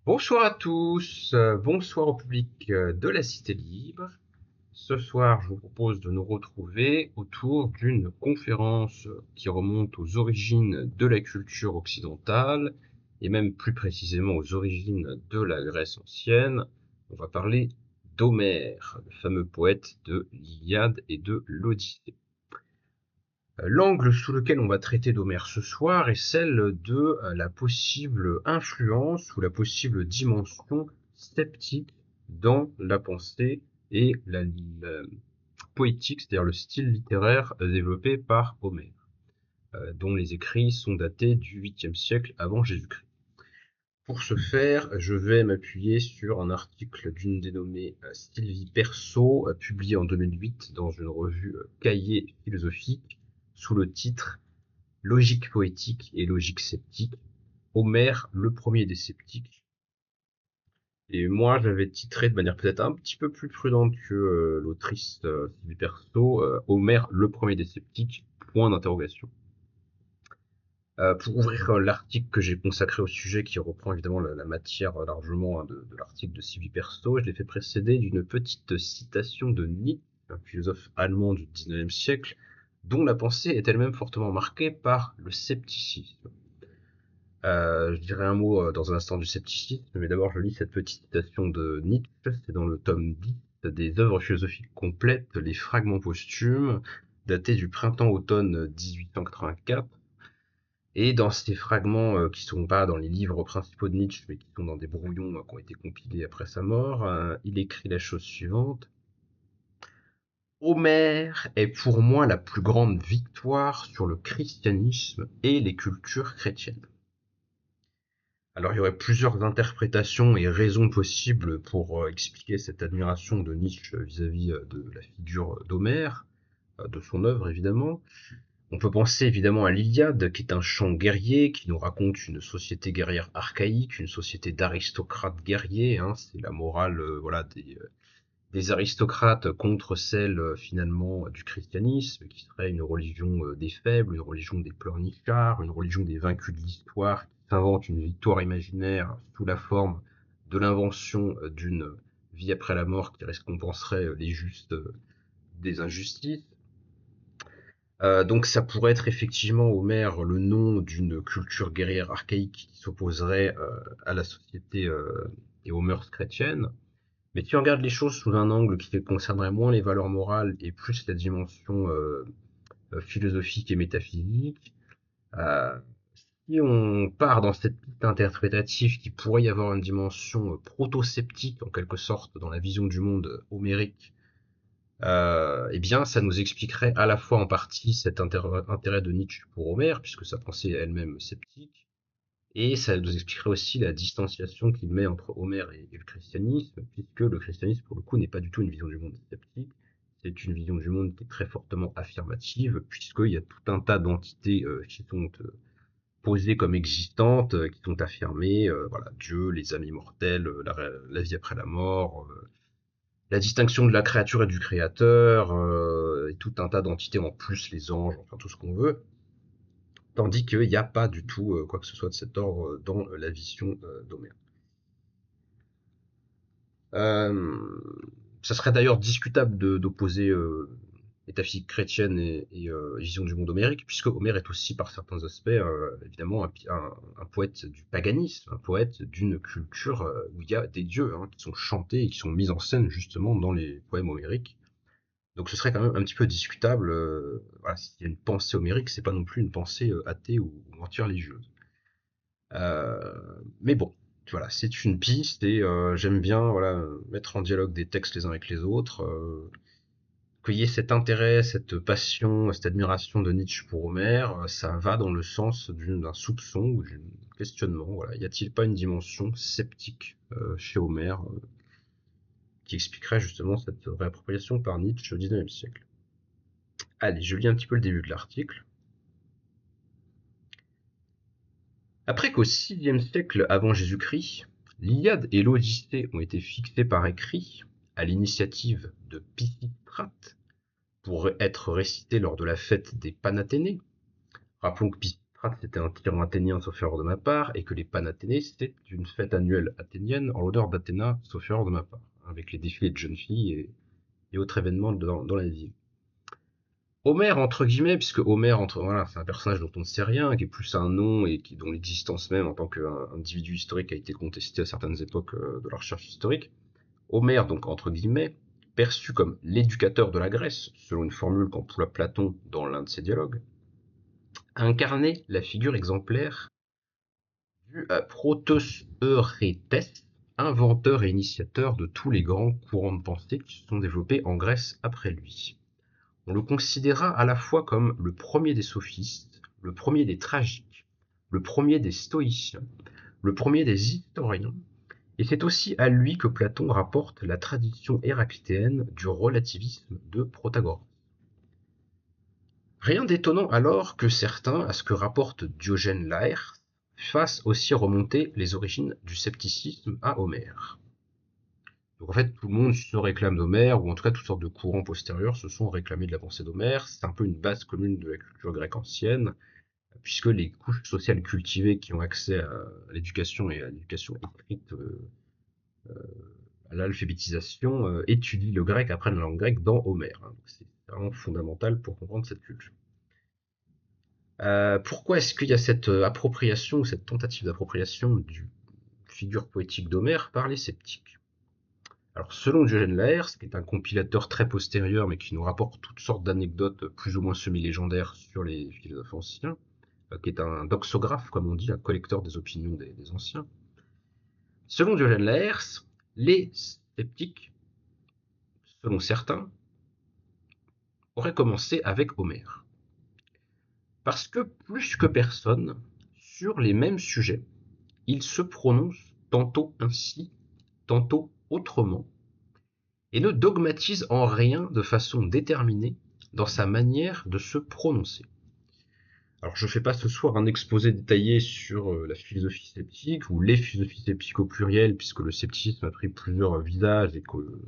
Bonsoir à tous, bonsoir au public de la Cité Libre. Ce soir, je vous propose de nous retrouver autour d'une conférence qui remonte aux origines de la culture occidentale, et même plus précisément aux origines de la Grèce ancienne. On va parler d'Homère, le fameux poète de l'Iliade et de l'Odyssée. L'angle sous lequel on va traiter d'Homère ce soir est celle de la possible influence ou la possible dimension sceptique dans la pensée et la poétique, c'est-à-dire le style littéraire développé par Homère, dont les écrits sont datés du 8e siècle avant Jésus-Christ. Pour ce faire, je vais m'appuyer sur un article d'une dénommée Sylvie Persaud, publié en 2008 dans une revue Cahiers philosophique, sous le titre Logique poétique et logique sceptique, Homère, le premier des sceptiques. Et moi, j'avais titré de manière peut-être un petit peu plus prudente que l'autrice Sylvie Persaud, Homère, le premier des sceptiques, point d'interrogation. Pour ouvrir l'article que j'ai consacré au sujet, qui reprend évidemment la matière largement de l'article de Sylvie Persaud, je l'ai fait précéder d'une petite citation de Nietzsche, un philosophe allemand du 19e siècle, dont la pensée est elle-même fortement marquée par le scepticisme. Je dirai un mot dans un instant du scepticisme, mais d'abord je lis cette petite citation de Nietzsche, c'est dans le tome 10 des œuvres philosophiques complètes, les fragments posthumes, datés du printemps-automne 1884. Et dans ces fragments qui sont pas dans les livres principaux de Nietzsche, mais qui sont dans des brouillons qui ont été compilés après sa mort, il écrit la chose suivante. Homère est pour moi la plus grande victoire sur le christianisme et les cultures chrétiennes. Alors il y aurait plusieurs interprétations et raisons possibles pour expliquer cette admiration de Nietzsche vis-à-vis de la figure d'Homère, de son œuvre évidemment. On peut penser évidemment à l'Iliade, qui est un chant guerrier, qui nous raconte une société guerrière archaïque, une société d'aristocrates guerriers, hein, c'est la morale voilà, des aristocrates contre celle finalement du christianisme, qui serait une religion des faibles, une religion des pleurnichards, une religion des vaincus de l'histoire, qui s'invente une victoire imaginaire sous la forme de l'invention d'une vie après la mort qui récompenserait les justes des injustices. Donc ça pourrait être effectivement Homère le nom d'une culture guerrière archaïque qui s'opposerait à la société et aux mœurs chrétiennes. Mais si on regarde les choses sous un angle qui concernerait moins les valeurs morales et plus la dimension philosophique et métaphysique, euh, si on part dans cette piste interprétative qui pourrait y avoir une dimension proto-sceptique en quelque sorte dans la vision du monde homérique, eh bien, ça nous expliquerait à la fois en partie cet intérêt de Nietzsche pour Homère, puisque sa pensée est elle-même sceptique, et ça nous expliquerait aussi la distanciation qu'il met entre Homère et le christianisme, puisque le christianisme, pour le coup, n'est pas du tout une vision du monde sceptique, c'est une vision du monde qui est très fortement affirmative, puisqu'il y a tout un tas d'entités qui sont posées comme existantes, qui sont affirmées, voilà, Dieu, les âmes immortelles, la vie après la mort, la distinction de la créature et du créateur, et tout un tas d'entités en plus, les anges, enfin tout ce qu'on veut, tandis qu'il n'y a pas du tout quoi que ce soit de cet ordre dans la vision d'Homère. Euh, Ça serait d'ailleurs discutable d'opposer métaphysique chrétienne et vision du monde homérique, puisque Homère est aussi, par certains aspects, évidemment, un poète du paganisme, un poète d'une culture où il y a des dieux hein, qui sont chantés et qui sont mis en scène justement dans les poèmes homériques. Donc ce serait quand même un petit peu discutable. Voilà, s'il y a une pensée homérique, c'est pas non plus une pensée athée ou anti-religieuse. Mais bon, voilà, c'est une piste et j'aime bien voilà mettre en dialogue des textes les uns avec les autres. Qu'il y ait cet intérêt, cette passion, cette admiration de Nietzsche pour Homère, ça va dans le sens d'un soupçon ou d'un questionnement. Voilà, y a-t-il pas une dimension sceptique chez Homère qui expliquerait justement cette réappropriation par Nietzsche au XIXe siècle? Allez, je lis un petit peu le début de l'article. Après qu'au VIe siècle avant Jésus-Christ, l'Iliade et l'Odyssée ont été fixées par écrit, à l'initiative de Pisistrate, pour être récitées lors de la fête des Panathénées. Rappelons que Pisistrate, c'était un tyran athénien, sauf erreur de ma part, et que les Panathénées, c'était une fête annuelle athénienne en l'honneur d'Athéna, sauf erreur de ma part, avec les défilés de jeunes filles et autres événements dans la ville. Homère, entre guillemets, puisque Homère, voilà, c'est un personnage dont on ne sait rien, qui est plus un nom et dont l'existence même en tant qu'individu historique a été contestée à certaines époques de la recherche historique. Homère, donc entre guillemets, perçu comme l'éducateur de la Grèce, selon une formule qu'emploie Platon dans l'un de ses dialogues, a incarné la figure exemplaire du Protoseurétès, inventeur et initiateur de tous les grands courants de pensée qui se sont développés en Grèce après lui. On le considéra à la fois comme le premier des sophistes, le premier des tragiques, le premier des stoïciens, le premier des historiens, et c'est aussi à lui que Platon rapporte la tradition héraclitéenne du relativisme de Protagoras. Rien d'étonnant alors que certains, à ce que rapporte Diogène Laërce, fassent aussi remonter les origines du scepticisme à Homère. Donc en fait, tout le monde se réclame d'Homère, ou en tout cas toutes sortes de courants postérieurs se sont réclamés de la pensée d'Homère. C'est un peu une base commune de la culture grecque ancienne, puisque les couches sociales cultivées qui ont accès à l'éducation et à l'éducation écrite, à l'alphabétisation, étudient le grec, apprennent la langue grecque dans Homère. Donc c'est vraiment fondamental pour comprendre cette culture. Pourquoi est-ce qu'il y a cette appropriation, cette tentative d'appropriation du figure poétique d'Homère par les sceptiques? Alors, selon Diogène Laërce, qui est un compilateur très postérieur, mais qui nous rapporte toutes sortes d'anecdotes plus ou moins semi-légendaires sur les philosophes anciens, qui est un doxographe, comme on dit, un collecteur des opinions des anciens. Selon Diogène Laërce, les sceptiques, selon certains, auraient commencé avec Homère. Parce que plus que personne, sur les mêmes sujets, il se prononce tantôt ainsi, tantôt autrement, et ne dogmatise en rien de façon déterminée dans sa manière de se prononcer. Alors je ne fais pas ce soir un exposé détaillé sur la philosophie sceptique ou les philosophies sceptiques au pluriel, puisque le scepticisme a pris plusieurs visages et que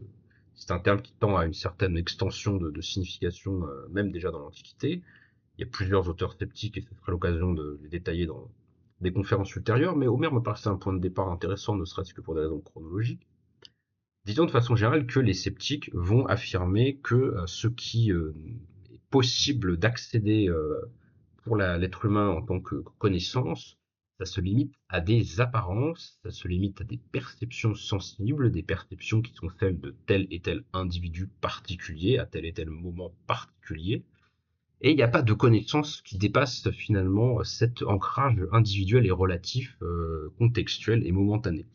c'est un terme qui tend à une certaine extension de signification, même déjà dans l'Antiquité. Il y a plusieurs auteurs sceptiques et ce sera l'occasion de les détailler dans des conférences ultérieures, mais Homère me paraissait un point de départ intéressant, ne serait-ce que pour des raisons chronologiques. Disons de façon générale que les sceptiques vont affirmer que ce qui est possible d'accéder pour l'être humain en tant que connaissance, ça se limite à des apparences, ça se limite à des perceptions sensibles, des perceptions qui sont celles de tel et tel individu particulier, à tel et tel moment particulier. Et il n'y a pas de connaissance qui dépasse finalement cet ancrage individuel et relatif, contextuel et momentané.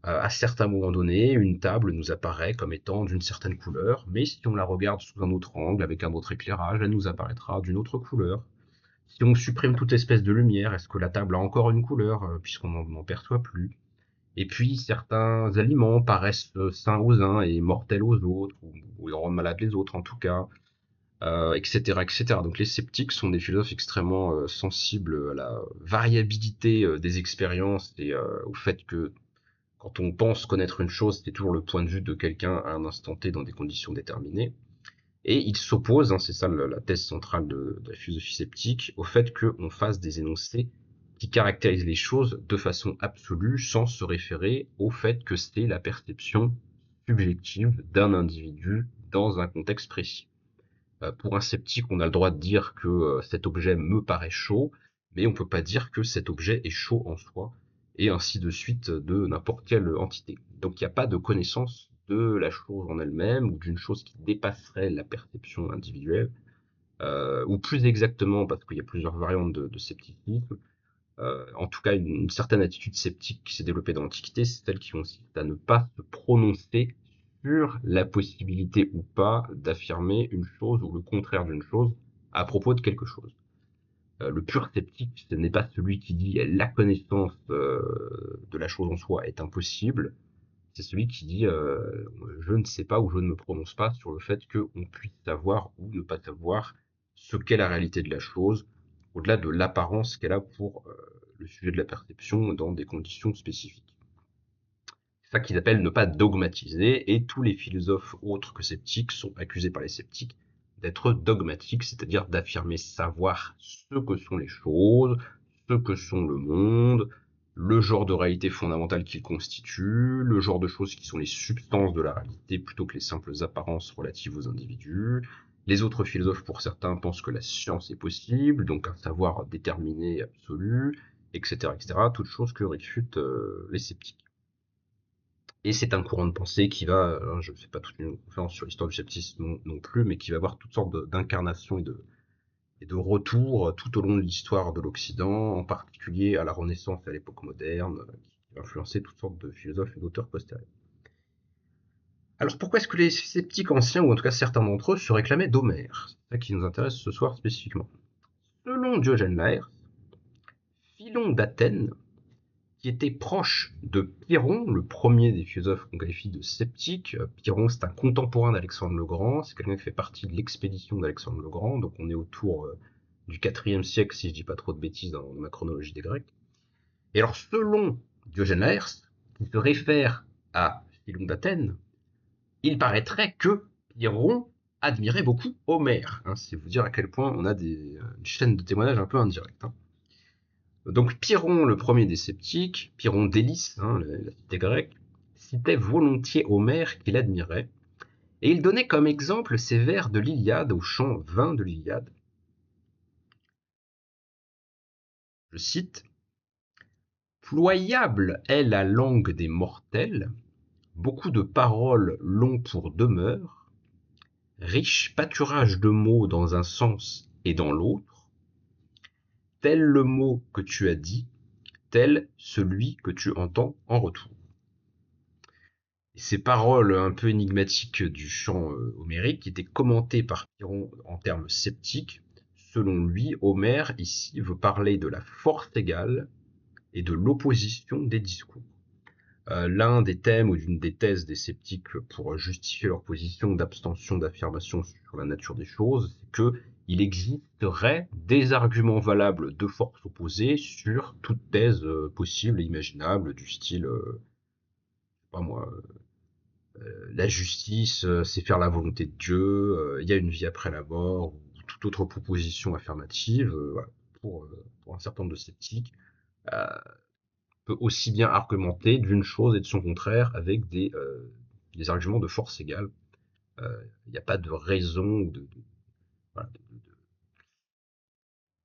À certains moments donnés, une table nous apparaît comme étant d'une certaine couleur, mais si on la regarde sous un autre angle, avec un autre éclairage, elle nous apparaîtra d'une autre couleur. Si on supprime toute espèce de lumière, est-ce que la table a encore une couleur, puisqu'on n'en perçoit plus? Et puis, certains aliments paraissent sains aux uns et mortels aux autres, ou ils rendent malades les autres en tout cas, etc., etc. Donc les sceptiques sont des philosophes extrêmement sensibles à la variabilité des expériences et au fait que quand on pense connaître une chose, c'est toujours le point de vue de quelqu'un à un instant T dans des conditions déterminées. Et il s'oppose, hein, c'est ça la thèse centrale de la philosophie sceptique, au fait qu'on fasse des énoncés qui caractérisent les choses de façon absolue sans se référer au fait que c'est la perception subjective d'un individu dans un contexte précis. Pour un sceptique, on a le droit de dire que cet objet me paraît chaud, mais on peut pas dire que cet objet est chaud en soi, et ainsi de suite de n'importe quelle entité. Donc il n'y a pas de connaissance de la chose en elle-même, ou d'une chose qui dépasserait la perception individuelle, ou plus exactement, parce qu'il y a plusieurs variantes de scepticisme, en tout cas une certaine attitude sceptique qui s'est développée dans l'Antiquité, c'est celle qui consiste à ne pas se prononcer sur la possibilité ou pas d'affirmer une chose ou le contraire d'une chose à propos de quelque chose. Le pur sceptique, ce n'est pas celui qui dit la connaissance de la chose en soi est impossible, c'est celui qui dit je ne sais pas ou je ne me prononce pas sur le fait qu'on puisse savoir ou ne pas savoir ce qu'est la réalité de la chose, au-delà de l'apparence qu'elle a pour le sujet de la perception dans des conditions spécifiques. C'est ça qu'ils appellent ne pas dogmatiser, et tous les philosophes autres que sceptiques sont accusés par les sceptiques d'être dogmatique, c'est-à-dire d'affirmer savoir ce que sont les choses, ce que sont le monde, le genre de réalité fondamentale qu'il constitue, le genre de choses qui sont les substances de la réalité plutôt que les simples apparences relatives aux individus. Les autres philosophes, pour certains, pensent que la science est possible, donc un savoir déterminé, absolu, etc., etc., toutes choses que réfutent les sceptiques. Et c'est un courant de pensée qui va, je ne fais pas toute une conférence sur l'histoire du scepticisme non plus, mais qui va avoir toutes sortes d'incarnations et de retours tout au long de l'histoire de l'Occident, en particulier à la Renaissance et à l'époque moderne, qui va influencer toutes sortes de philosophes et d'auteurs postérieurs. Alors pourquoi est-ce que les sceptiques anciens, ou en tout cas certains d'entre eux, se réclamaient d'Homère? C'est ça qui nous intéresse ce soir spécifiquement. Selon Diogène Laërce, Philon d'Athènes, qui était proche de Pyrrhon, le premier des philosophes qu'on qualifie de sceptique. Pyrrhon, c'est un contemporain d'Alexandre le Grand, c'est quelqu'un qui fait partie de l'expédition d'Alexandre le Grand, donc on est autour du IVe siècle, si je dis pas trop de bêtises dans ma chronologie des Grecs. Et alors, selon Diogène Laërce, qui se réfère à Philon d'Athènes, il paraîtrait que Pyrrhon admirait beaucoup Homère. C'est vous dire à quel point on a une chaîne de témoignages un peu indirecte. Donc Pyrrhon, le premier des sceptiques, Pyrrhon d'Élis, la cité grecque, citait volontiers Homère qu'il admirait, et il donnait comme exemple ces vers de l'Iliade au chant 20 de l'Iliade. Je cite: Ployable est la langue des mortels, beaucoup de paroles l'ont pour demeure, riche pâturage de mots dans un sens et dans l'autre, tel le mot que tu as dit, tel celui que tu entends en retour. Ces paroles un peu énigmatiques du chant homérique qui étaient commentées par Pyrrhon en termes sceptiques. Selon lui, Homère ici veut parler de la force égale et de l'opposition des discours. L'un des thèmes ou d'une des thèses des sceptiques pour justifier leur position d'abstention d'affirmation sur la nature des choses, c'est qu'il existerait des arguments valables de force opposée sur toute thèse possible et imaginable, du style, je sais pas moi, la justice, c'est faire la volonté de Dieu, il y a une vie après la mort, ou toute autre proposition affirmative, voilà, pour un certain nombre de sceptiques, euh, peut aussi bien argumenter d'une chose et de son contraire avec des arguments de force égale. Il n'y a pas de raison ou voilà,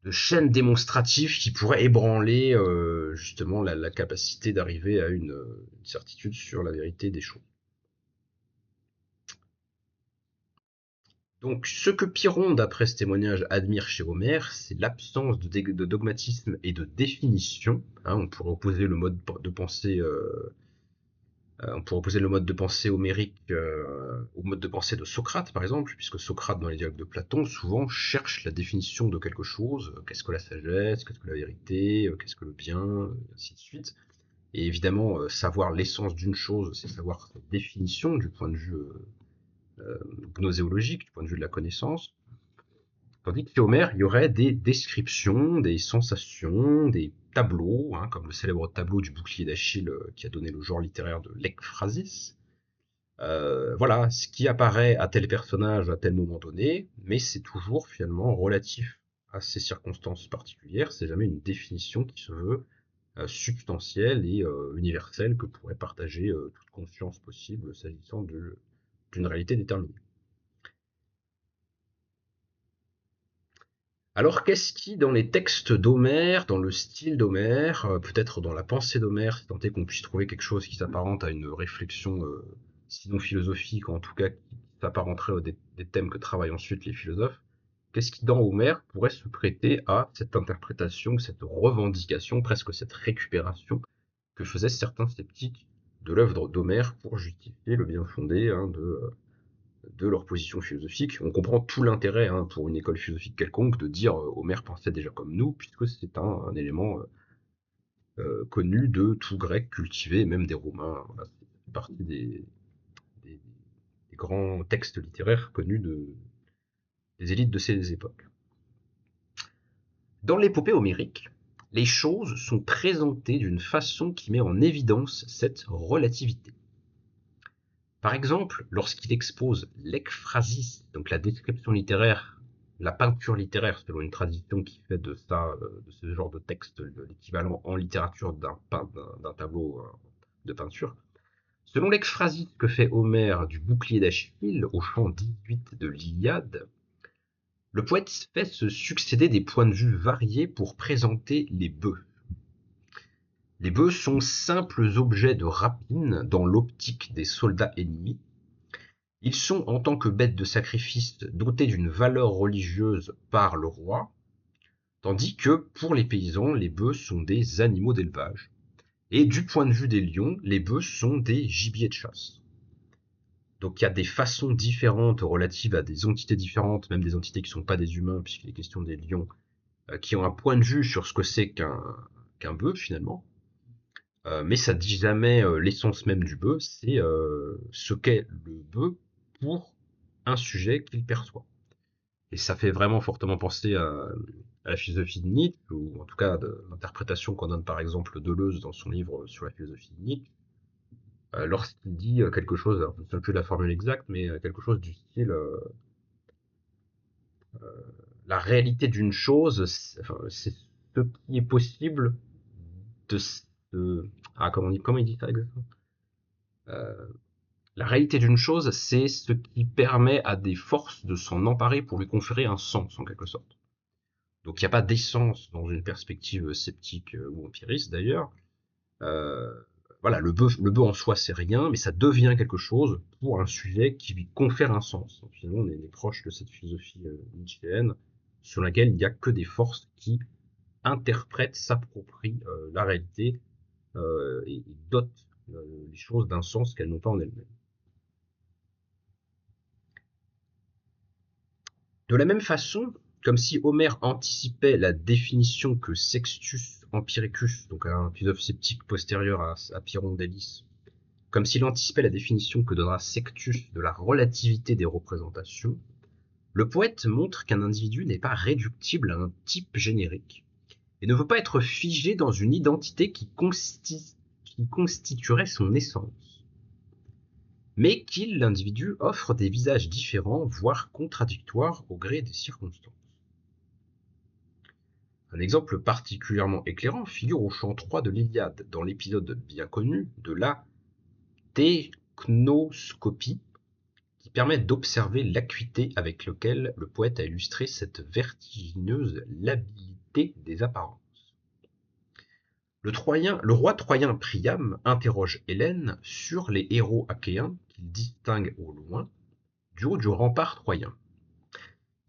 de chaîne démonstrative qui pourrait ébranler justement la capacité d'arriver à une certitude sur la vérité des choses. Donc, ce que Pyrrhon, d'après ce témoignage, admire chez Homère, c'est l'absence de dogmatisme et de définition. On pourrait opposer le mode de pensée, homérique au mode de pensée de Socrate, par exemple, puisque Socrate, dans les dialogues de Platon, souvent cherche la définition de quelque chose. Qu'est-ce que la sagesse? Qu'est-ce que la vérité? Qu'est-ce que le bien? Ainsi de suite. Et évidemment, savoir l'essence d'une chose, c'est savoir sa définition du point de vue gnoséologique, du point de vue de la connaissance. Tandis que chez Homère, il y aurait des descriptions, des sensations, des tableaux, comme le célèbre tableau du bouclier d'Achille qui a donné le genre littéraire de l'ekphrasis. Voilà, ce qui apparaît à tel personnage à tel moment donné, mais c'est toujours finalement relatif à ces circonstances particulières, c'est jamais une définition qui se veut substantielle et universelle que pourrait partager toute conscience possible s'agissant d'une réalité déterminée. Alors qu'est-ce qui, dans les textes d'Homère, dans le style d'Homère, peut-être dans la pensée d'Homère, si tant est qu'on puisse trouver quelque chose qui s'apparente à une réflexion, sinon philosophique, en tout cas qui s'apparenterait aux des thèmes que travaillent ensuite les philosophes, qu'est-ce qui, dans Homère, pourrait se prêter à cette interprétation, cette revendication, presque cette récupération que faisaient certains sceptiques de l'œuvre d'Homère pour justifier le bien fondé de leur position philosophique. On comprend tout l'intérêt pour une école philosophique quelconque de dire Homère pensait déjà comme nous, puisque c'est un élément connu de tout grec cultivé, même des Romains. Voilà, c'est partie des grands textes littéraires connus des élites de ces époques. Dans l'épopée homérique, les choses sont présentées d'une façon qui met en évidence cette relativité. Par exemple, lorsqu'il expose l'ekphrasis, donc la description littéraire, la peinture littéraire, selon une tradition qui fait de ça, de ce genre de texte, l'équivalent en littérature d'un tableau de peinture. Selon l'ekphrasis que fait Homère du bouclier d'Achille au chant 18 de l'Iliade, le poète fait se succéder des points de vue variés pour présenter les bœufs. Les bœufs sont simples objets de rapine dans l'optique des soldats ennemis. Ils sont, en tant que bêtes de sacrifice, dotés d'une valeur religieuse par le roi, tandis que, pour les paysans, les bœufs sont des animaux d'élevage. Et du point de vue des lions, les bœufs sont des gibiers de chasse. Donc il y a des façons différentes relatives à des entités différentes, même des entités qui ne sont pas des humains, puisqu'il est question des lions, qui ont un point de vue sur ce que c'est qu'un bœuf finalement. Mais ça dit jamais l'essence même du bœuf, c'est ce qu'est le bœuf pour un sujet qu'il perçoit. Et ça fait vraiment fortement penser à la philosophie de Nietzsche, ou en tout cas de l'interprétation qu'en donne par exemple Deleuze dans son livre sur la philosophie de Nietzsche, lorsqu'il dit quelque chose, alors je ne me souviens plus de la formule exacte, mais quelque chose du style la réalité d'une chose, c'est ce qui est possible de, comment il dit ça exactement, euh, la réalité d'une chose, c'est ce qui permet à des forces de s'en emparer pour lui conférer un sens, en quelque sorte. Donc il n'y a pas d'essence dans une perspective sceptique ou empiriste d'ailleurs. Euh, voilà, le bœuf en soi c'est rien, mais ça devient quelque chose pour un sujet qui lui confère un sens. Donc, finalement, on est proche de cette philosophie nietzschéenne sur laquelle il n'y a que des forces qui interprètent, s'approprient la réalité et dotent les choses d'un sens qu'elles n'ont pas en elles-mêmes. De la même façon, comme si Homère anticipait la définition que Sextus Empiricus, donc un philosophe sceptique postérieur à Pyrrhon d'Hélice, comme s'il anticipait la définition que donnera Sextus de la relativité des représentations, le poète montre qu'un individu n'est pas réductible à un type générique et ne veut pas être figé dans une identité qui constituerait son essence, mais qu'il, l'individu, offre des visages différents, voire contradictoires au gré des circonstances. Un exemple particulièrement éclairant figure au chant 3 de l'Iliade, dans l'épisode bien connu de la technoscopie, qui permet d'observer l'acuité avec laquelle le poète a illustré cette vertigineuse labilité des apparences. Le roi troyen Priam interroge Hélène sur les héros achéens qu'il distingue au loin, du haut du rempart troyen.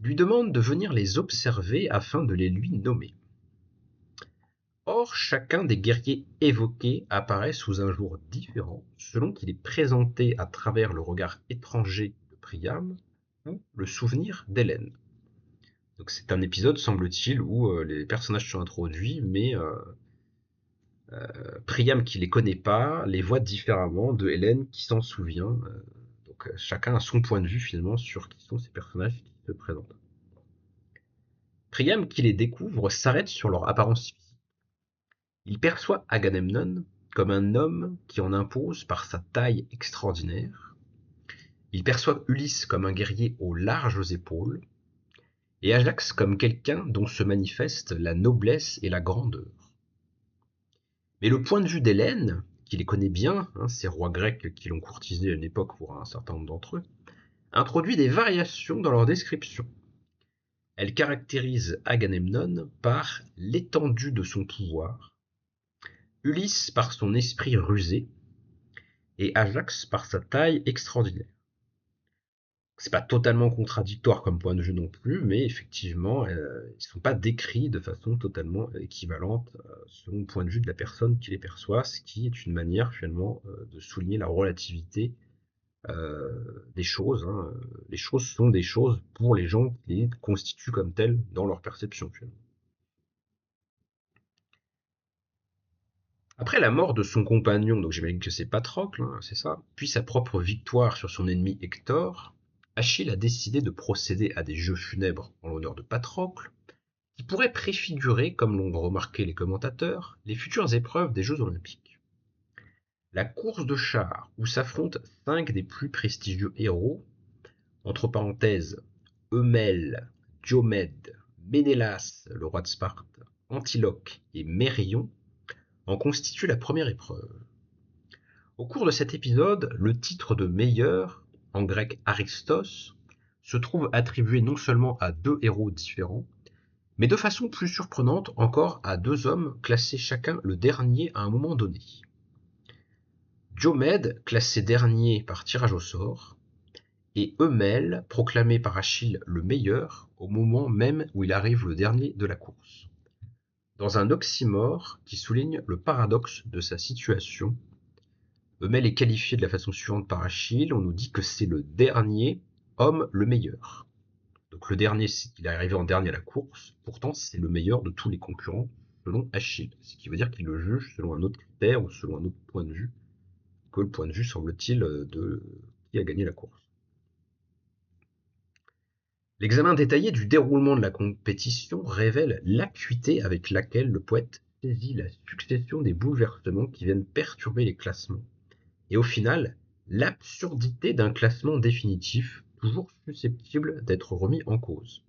Il lui demande de venir les observer afin de les lui nommer. Or, chacun des guerriers évoqués apparaît sous un jour différent, selon qu'il est présenté à travers le regard étranger de Priam ou le souvenir d'Hélène. Donc c'est un épisode, semble-t-il, où les personnages sont introduits, mais Priam qui les connaît pas les voit différemment de Hélène qui s'en souvient. Donc chacun a son point de vue finalement sur qui sont ces personnages qui se présentent. Priam qui les découvre s'arrête sur leur apparence physique. Il perçoit Agamemnon comme un homme qui en impose par sa taille extraordinaire. Il perçoit Ulysse comme un guerrier aux larges épaules, et Ajax comme quelqu'un dont se manifestent la noblesse et la grandeur. Mais le point de vue d'Hélène, qui les connaît bien, ces rois grecs qui l'ont courtisé à une époque pour un certain nombre d'entre eux, introduit des variations dans leur description. Elle caractérise Agamemnon par l'étendue de son pouvoir, Ulysse par son esprit rusé, et Ajax par sa taille extraordinaire. C'est pas totalement contradictoire comme point de vue non plus, mais effectivement, ils ne sont pas décrits de façon totalement équivalente selon le point de vue de la personne qui les perçoit, ce qui est une manière finalement de souligner la relativité des choses. Les choses sont des choses pour les gens qui les constituent comme telles dans leur perception finalement. Après la mort de son compagnon, donc j'imagine que c'est Patrocle, c'est ça, puis sa propre victoire sur son ennemi Hector, Achille a décidé de procéder à des jeux funèbres en l'honneur de Patrocle, qui pourraient préfigurer, comme l'ont remarqué les commentateurs, les futures épreuves des Jeux Olympiques. La course de chars où s'affrontent 5 des plus prestigieux héros, entre parenthèses Eumèle, Diomède, Ménélas, le roi de Sparte, Antiloque et Mérion, en constitue la première épreuve. Au cours de cet épisode, le titre de meilleur, en grec Aristos, se trouve attribué non seulement à 2 héros différents, mais de façon plus surprenante encore à 2 hommes classés chacun le dernier à un moment donné. Diomède, classé dernier par tirage au sort, et Eumèle, proclamé par Achille le meilleur, au moment même où il arrive le dernier de la course. Dans un oxymore qui souligne le paradoxe de sa situation, Eumèle est qualifié de la façon suivante par Achille, on nous dit que c'est le dernier homme le meilleur. Donc le dernier, c'est qu'il est arrivé en dernier à la course, pourtant c'est le meilleur de tous les concurrents selon Achille, ce qui veut dire qu'il le juge selon un autre critère ou selon un autre point de vue que le point de vue, semble-t-il, de qui a gagné la course. L'examen détaillé du déroulement de la compétition révèle l'acuité avec laquelle le poète saisit la succession des bouleversements qui viennent perturber les classements, et au final, l'absurdité d'un classement définitif, toujours susceptible d'être remis en cause.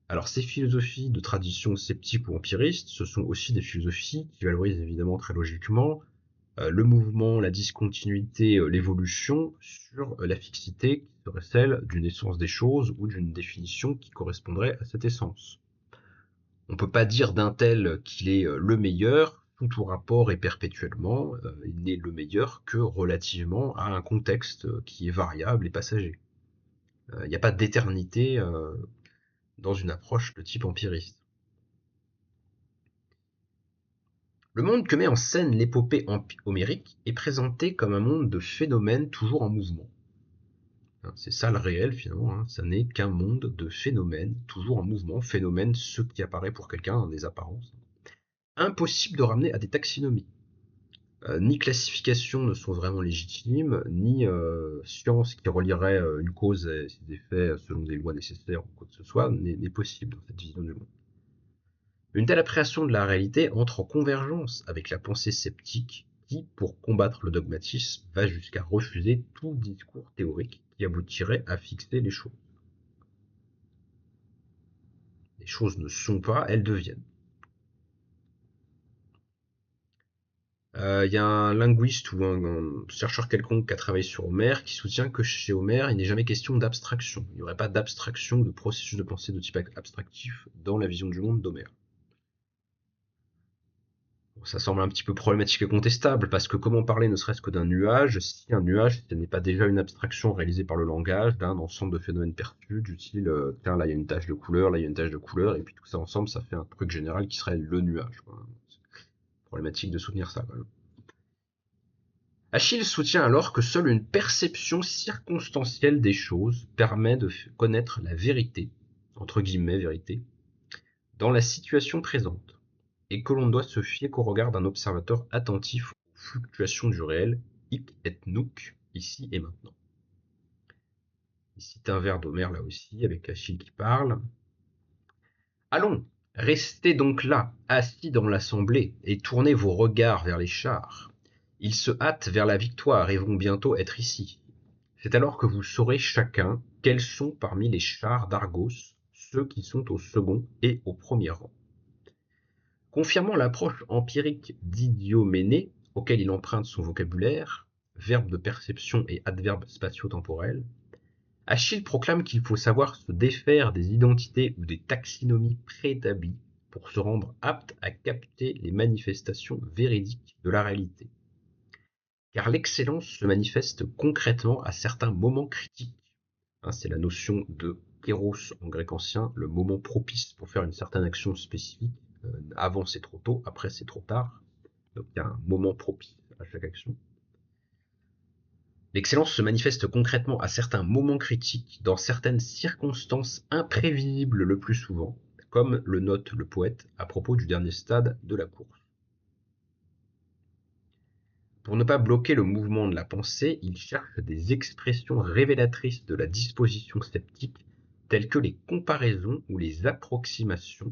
Alors ces philosophies de tradition sceptique ou empiriste, ce sont aussi des philosophies qui valorisent évidemment très logiquement le mouvement, la discontinuité, l'évolution sur la fixité qui serait celle d'une essence des choses ou d'une définition qui correspondrait à cette essence. On ne peut pas dire d'un tel qu'il est le meilleur sous tout rapport et perpétuellement, il n'est le meilleur que relativement à un contexte qui est variable et passager. Il n'y a pas d'éternité dans une approche de type empiriste. Le monde que met en scène l'épopée homérique est présenté comme un monde de phénomènes toujours en mouvement. C'est ça le réel finalement, ça n'est qu'un monde de phénomènes toujours en mouvement, phénomènes ce qui apparaît pour quelqu'un des apparences. Impossible de ramener à des taxonomies. Ni classification ne sont vraiment légitimes, ni science qui relierait une cause et ses effets selon des lois nécessaires ou quoi que ce soit n'est possible dans cette vision du monde. Une telle appréhension de la réalité entre en convergence avec la pensée sceptique qui, pour combattre le dogmatisme, va jusqu'à refuser tout discours théorique qui aboutirait à fixer les choses. Les choses ne sont pas, elles deviennent. Y a un linguiste ou un chercheur quelconque qui a travaillé sur Homère qui soutient que chez Homère, il n'est jamais question d'abstraction. Il n'y aurait pas d'abstraction, de processus de pensée de type abstractif dans la vision du monde d'Homère. Ça semble un petit peu problématique et contestable, parce que comment parler ne serait-ce que d'un nuage, si un nuage, ce n'est pas déjà une abstraction réalisée par le langage d'un ensemble de phénomènes perçus, du style, tiens, là il y a une tache de couleur, là il y a une tache de couleur, et puis tout ça ensemble, ça fait un truc général qui serait le nuage. C'est problématique de soutenir ça, quand même. Achille soutient alors que seule une perception circonstancielle des choses permet de connaître la vérité, entre guillemets vérité, dans la situation présente, et que l'on ne doit se fier qu'au regard d'un observateur attentif aux fluctuations du réel, hic et nunc, ici et maintenant. Il cite un vers d'Homère là aussi, avec Achille qui parle. Allons, restez donc là, assis dans l'assemblée, et tournez vos regards vers les chars. Ils se hâtent vers la victoire et vont bientôt être ici. C'est alors que vous saurez chacun quels sont parmi les chars d'Argos ceux qui sont au second et au premier rang. Confirmant l'approche empirique d'Idioménée, auquel il emprunte son vocabulaire, verbe de perception et adverbe spatio-temporel, Achille proclame qu'il faut savoir se défaire des identités ou des taxonomies préétablies pour se rendre apte à capter les manifestations véridiques de la réalité. Car l'excellence se manifeste concrètement à certains moments critiques. C'est la notion de kéros en grec ancien, le moment propice pour faire une certaine action spécifique. Avant c'est trop tôt, après c'est trop tard. Donc il y a un moment propice à chaque action. L'excellence se manifeste concrètement à certains moments critiques, dans certaines circonstances imprévisibles le plus souvent, comme le note le poète à propos du dernier stade de la course. Pour ne pas bloquer le mouvement de la pensée, il cherche des expressions révélatrices de la disposition sceptique, telles que les comparaisons ou les approximations,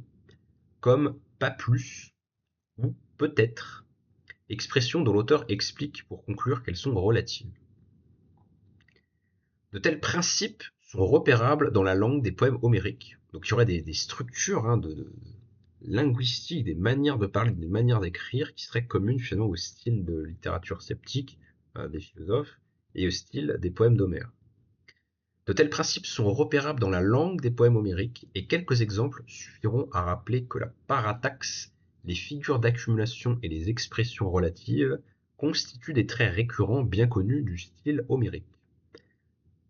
comme pas plus ou peut-être, expressions dont l'auteur explique pour conclure qu'elles sont relatives. De tels principes sont repérables dans la langue des poèmes homériques. Donc il y aurait des structures linguistiques, des manières de parler, des manières d'écrire qui seraient communes finalement au style de littérature sceptique des philosophes et au style des poèmes d'Homère. De tels principes sont repérables dans la langue des poèmes homériques, et quelques exemples suffiront à rappeler que la parataxe, les figures d'accumulation et les expressions relatives constituent des traits récurrents bien connus du style homérique.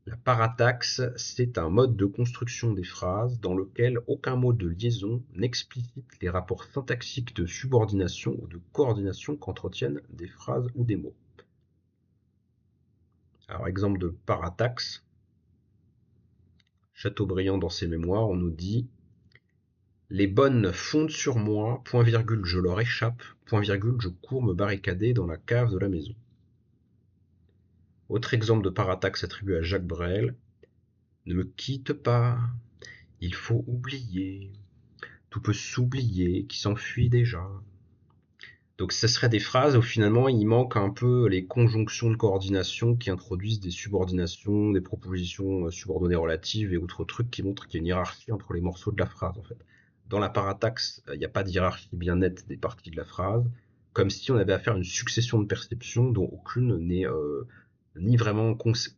La parataxe, c'est un mode de construction des phrases dans lequel aucun mot de liaison n'explicite les rapports syntaxiques de subordination ou de coordination qu'entretiennent des phrases ou des mots. Alors, exemple de parataxe. Chateaubriand, dans ses mémoires, on nous dit « Les bonnes fondent sur moi, point virgule, je leur échappe, point virgule, je cours me barricader dans la cave de la maison. » Autre exemple de parataxe attribué à Jacques Brel. « Ne me quitte pas, il faut oublier, tout peut s'oublier qui s'enfuit déjà. » Donc ce seraient des phrases où finalement il manque un peu les conjonctions de coordination qui introduisent des subordinations, des propositions subordonnées relatives et autres trucs qui montrent qu'il y a une hiérarchie entre les morceaux de la phrase en fait. Dans la parataxe, il n'y a pas de hiérarchie bien nette des parties de la phrase, comme si on avait affaire à une succession de perceptions dont aucune n'est ni vraiment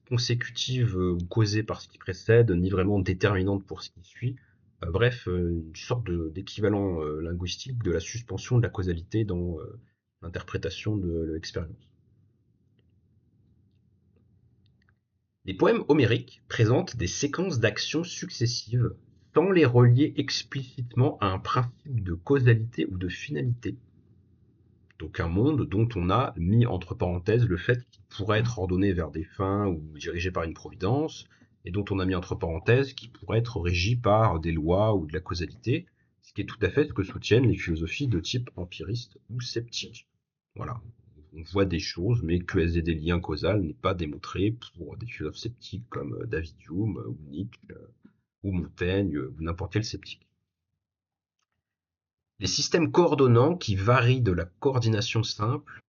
consécutive ou causée par ce qui précède, ni vraiment déterminante pour ce qui suit. Bref, une sorte d'équivalent linguistique de la suspension de la causalité dans l'interprétation de l'expérience. Les poèmes homériques présentent des séquences d'actions successives sans les relier explicitement à un principe de causalité ou de finalité. Donc un monde dont on a mis entre parenthèses le fait qu'il pourrait être ordonné vers des fins ou dirigé par une providence, et dont on a mis entre parenthèses qu'il pourrait être régi par des lois ou de la causalité, ce qui est tout à fait ce que soutiennent les philosophies de type empiriste ou sceptique. Voilà. On voit des choses, mais qu'elles aient des liens causaux n'est pas démontré pour des philosophes sceptiques comme David Hume ou Nietzsche ou Montaigne ou n'importe quel sceptique. Les systèmes coordonnants qui varient de la coordination simple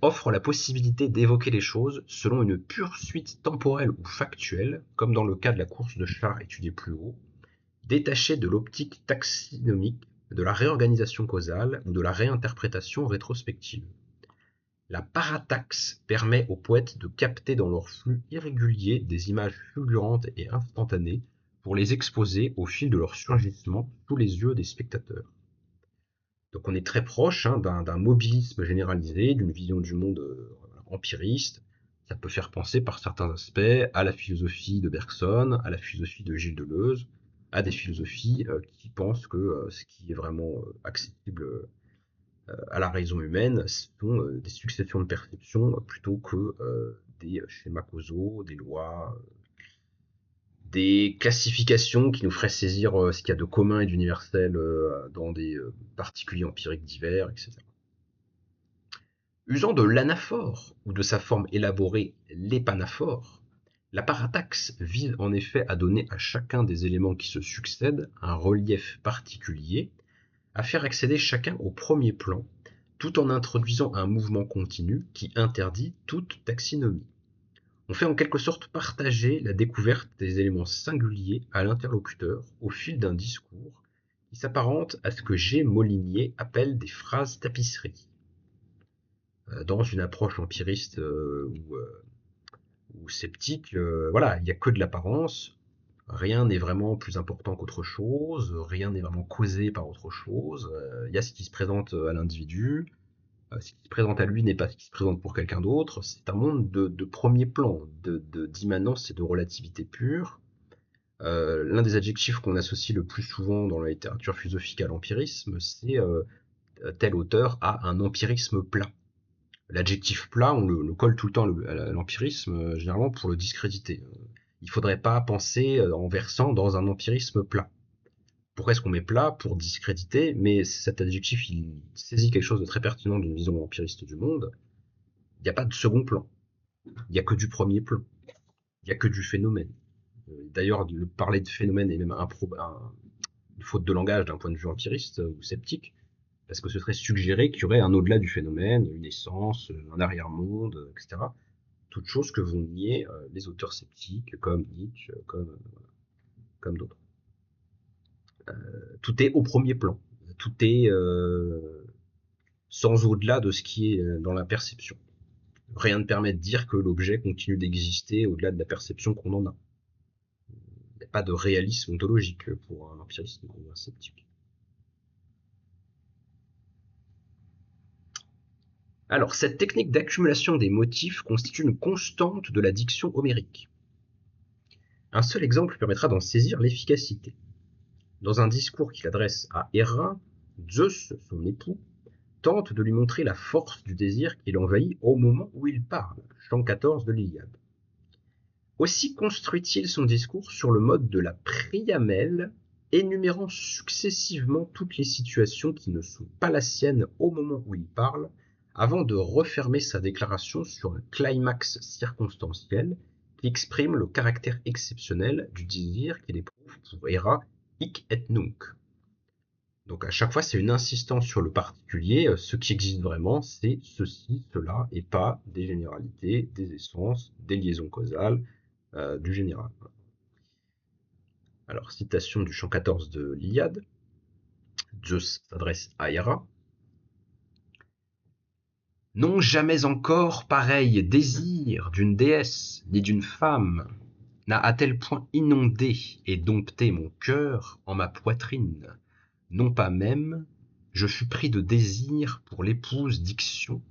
offrent la possibilité d'évoquer les choses selon une pure suite temporelle ou factuelle, comme dans le cas de la course de chars étudiée plus haut, détachée de l'optique taxinomique, de la réorganisation causale ou de la réinterprétation rétrospective. La parataxe permet aux poètes de capter dans leur flux irrégulier des images fulgurantes et instantanées pour les exposer au fil de leur surgissement sous les yeux des spectateurs. Donc on est très proche d'un mobilisme généralisé, d'une vision du monde empiriste. Ça peut faire penser par certains aspects à la philosophie de Bergson, à la philosophie de Gilles Deleuze, à des philosophies qui pensent que ce qui est vraiment accessible à la raison humaine sont des successions de perceptions plutôt que des schémas causaux, des lois, des classifications qui nous feraient saisir ce qu'il y a de commun et d'universel dans des particuliers empiriques divers, etc. Usant de l'anaphore ou de sa forme élaborée, l'épanaphore, la parataxe vise en effet à donner à chacun des éléments qui se succèdent un relief particulier, à faire accéder chacun au premier plan, tout en introduisant un mouvement continu qui interdit toute taxinomie. On fait en quelque sorte partager la découverte des éléments singuliers à l'interlocuteur au fil d'un discours qui s'apparente à ce que G. Molinier appelle des phrases tapisseries. Dans une approche empiriste ou sceptique, voilà, il n'y a que de l'apparence, rien n'est vraiment plus important qu'autre chose, rien n'est vraiment causé par autre chose, il y a ce qui se présente à l'individu, ce qui se présente à lui n'est pas ce qui se présente pour quelqu'un d'autre. C'est un monde de premier plan, d'immanence et de relativité pure. L'un des adjectifs qu'on associe le plus souvent dans la littérature philosophique à l'empirisme, c'est tel auteur a un empirisme plat. L'adjectif plat, on le colle tout le temps à l'empirisme, généralement pour le discréditer. Il ne faudrait pas penser en versant dans un empirisme plat. Pourquoi est-ce qu'on met plat? Pour discréditer, mais cet adjectif, il saisit quelque chose de très pertinent d'une vision empiriste du monde. Il n'y a pas de second plan. Il n'y a que du premier plan. Il n'y a que du phénomène. D'ailleurs, parler de phénomène est même une faute de langage d'un point de vue empiriste ou sceptique, parce que ce serait suggérer qu'il y aurait un au-delà du phénomène, une essence, un arrière-monde, etc. Toutes choses que vont nier les auteurs sceptiques, comme Nietzsche, comme d'autres. Tout est au premier plan, tout est sans au-delà de ce qui est dans la perception. Rien ne permet de dire que l'objet continue d'exister au-delà de la perception qu'on en a. Il n'y a pas de réalisme ontologique pour un empirisme ou un sceptique. Alors, cette technique d'accumulation des motifs constitue une constante de la diction homérique. Un seul exemple permettra d'en saisir l'efficacité. Dans un discours qu'il adresse à Héra, Zeus, son époux, tente de lui montrer la force du désir qui l'envahit au moment où il parle, chant 14 de l'Iliade. Aussi construit-il son discours sur le mode de la priamelle, énumérant successivement toutes les situations qui ne sont pas la sienne au moment où il parle, avant de refermer sa déclaration sur un climax circonstanciel qui exprime le caractère exceptionnel du désir qu'il éprouve pour Héra hic et nunc. Donc à chaque fois, c'est une insistance sur le particulier. Ce qui existe vraiment, c'est ceci, cela, et pas des généralités, des essences, des liaisons causales, du général. Alors, citation du chant 14 de l'Iliade. Zeus s'adresse à Héra. Non jamais encore pareil désir d'une déesse ni d'une femme n'a à tel point inondé et dompté mon cœur en ma poitrine, non pas même je fus pris de désir pour l'épouse d'Ixion,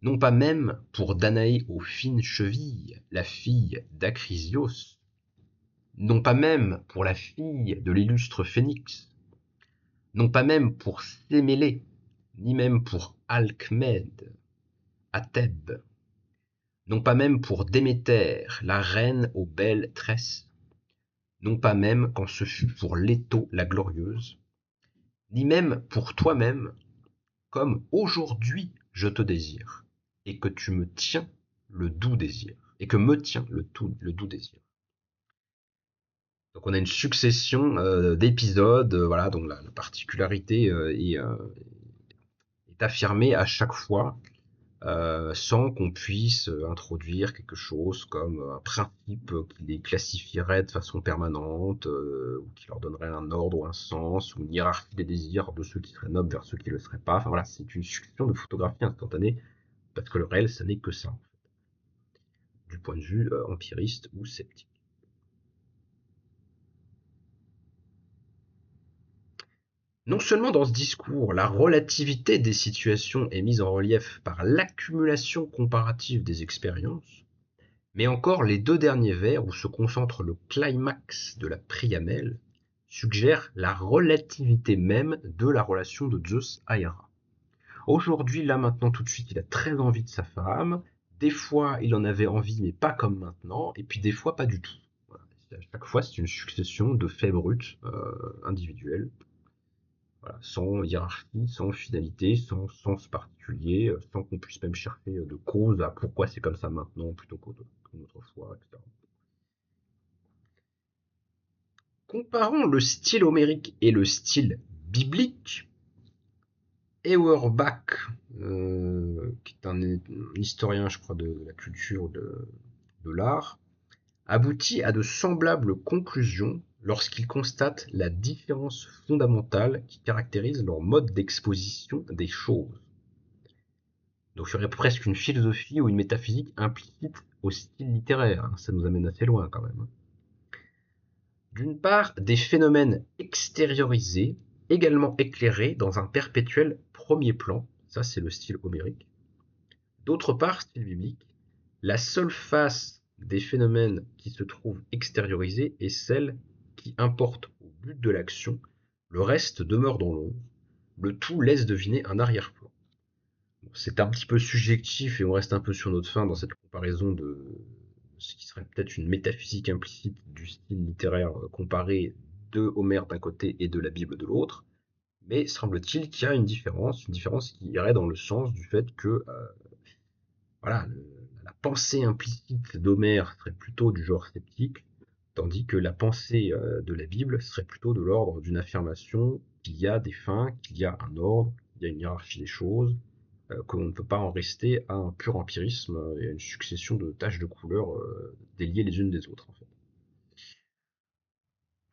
non pas même pour Danaé aux fines chevilles, la fille d'Acrisios, non pas même pour la fille de l'illustre Phénix, non pas même pour Sémélé, ni même pour Alcmède, à Thèbes, non pas même pour Déméter, la reine aux belles tresses, non pas même quand ce fut pour Léto la glorieuse, ni même pour toi-même, comme aujourd'hui je te désire, et que tu me tiens le doux désir, et que me tient le doux désir. Donc on a une succession d'épisodes, voilà, dont la particularité est affirmée à chaque fois, sans qu'on puisse introduire quelque chose comme un principe qui les classifierait de façon permanente, ou qui leur donnerait un ordre ou un sens, ou une hiérarchie des désirs de ceux qui seraient nobles vers ceux qui ne le seraient pas. Enfin voilà, c'est une succession de photographies instantanées, parce que le réel, ça n'est que ça, du point de vue empiriste ou sceptique. Non seulement dans ce discours, la relativité des situations est mise en relief par l'accumulation comparative des expériences, mais encore les deux derniers vers où se concentre le climax de la priamelle suggèrent la relativité même de la relation de Zeus à Héra. Aujourd'hui, là maintenant, tout de suite, il a très envie de sa femme. Des fois, il en avait envie, mais pas comme maintenant, et puis des fois, pas du tout. Voilà. À chaque fois, c'est une succession de faits bruts, individuels, voilà, sans hiérarchie, sans finalité, sans sens particulier, sans qu'on puisse même chercher de cause à pourquoi c'est comme ça maintenant plutôt qu'une autre fois, etc. Comparons le style homérique et le style biblique, Auerbach, qui est un historien, je crois, de la culture de l'art, aboutit à de semblables conclusions lorsqu'il constate la différence fondamentale qui caractérise leur mode d'exposition des choses. Donc il y aurait presque une philosophie ou une métaphysique implicite au style littéraire. Ça nous amène assez loin quand même. D'une part, des phénomènes extériorisés, également éclairés dans un perpétuel premier plan. Ça, c'est le style homérique. D'autre part, style biblique, la seule face des phénomènes qui se trouvent extériorisés est celle qui importe au but de l'action. Le reste demeure dans l'ombre. Le tout laisse deviner un arrière-plan. C'est un petit peu subjectif et on reste un peu sur notre fin dans cette comparaison de ce qui serait peut-être une métaphysique implicite du style littéraire comparé de Homère d'un côté et de la Bible de l'autre. Mais semble-t-il qu'il y a une différence qui irait dans le sens du fait que voilà, la pensée implicite d'Homère serait plutôt du genre sceptique, tandis que la pensée de la Bible serait plutôt de l'ordre d'une affirmation qu'il y a des fins, qu'il y a un ordre, il y a une hiérarchie des choses, qu'on ne peut pas en rester à un pur empirisme et à une succession de taches de couleurs déliées les unes des autres, en fait.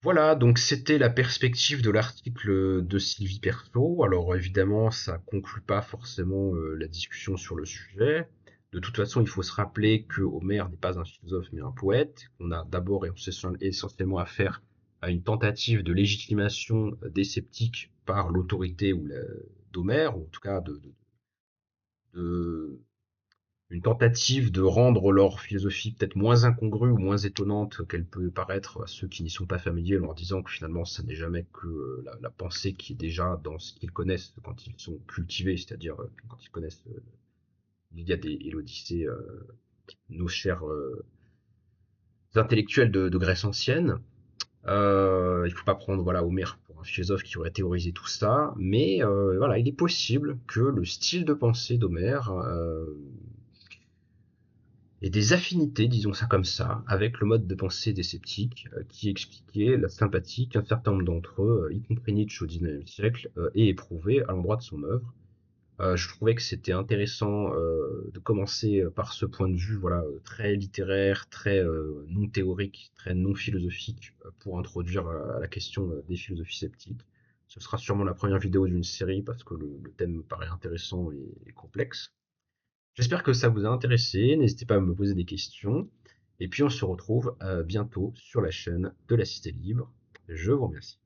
Voilà, donc c'était la perspective de l'article de Sylvie Perso. Alors évidemment, ça conclut pas forcément la discussion sur le sujet. De toute façon, il faut se rappeler que Homère n'est pas un philosophe mais un poète. On a d'abord et essentiellement affaire à une tentative de légitimation des sceptiques par l'autorité d'Homère, ou en tout cas de une tentative de rendre leur philosophie peut-être moins incongrue ou moins étonnante qu'elle peut paraître à ceux qui n'y sont pas familiers, en leur disant que finalement ça n'est jamais que la pensée qui est déjà dans ce qu'ils connaissent quand ils sont cultivés, c'est-à-dire quand ils connaissent l'Iliade et l'Odyssée, nos chers intellectuels de Grèce ancienne. Il ne faut pas prendre voilà Homère pour un philosophe qui aurait théorisé tout ça, mais voilà, il est possible que le style de pensée d'Homère et des affinités, disons ça comme ça, avec le mode de pensée des sceptiques, qui expliquait la sympathie qu'un certain nombre d'entre eux, y compris Nietzsche au XIXe siècle, aient éprouvé à l'endroit de son œuvre. Je trouvais que c'était intéressant de commencer par ce point de vue, voilà, très littéraire, très non théorique, très non philosophique, pour introduire à la question des philosophies sceptiques. Ce sera sûrement la première vidéo d'une série parce que le thème me paraît intéressant et complexe. J'espère que ça vous a intéressé. N'hésitez pas à me poser des questions. Et puis on se retrouve bientôt sur la chaîne de la Cité Libre. Je vous remercie.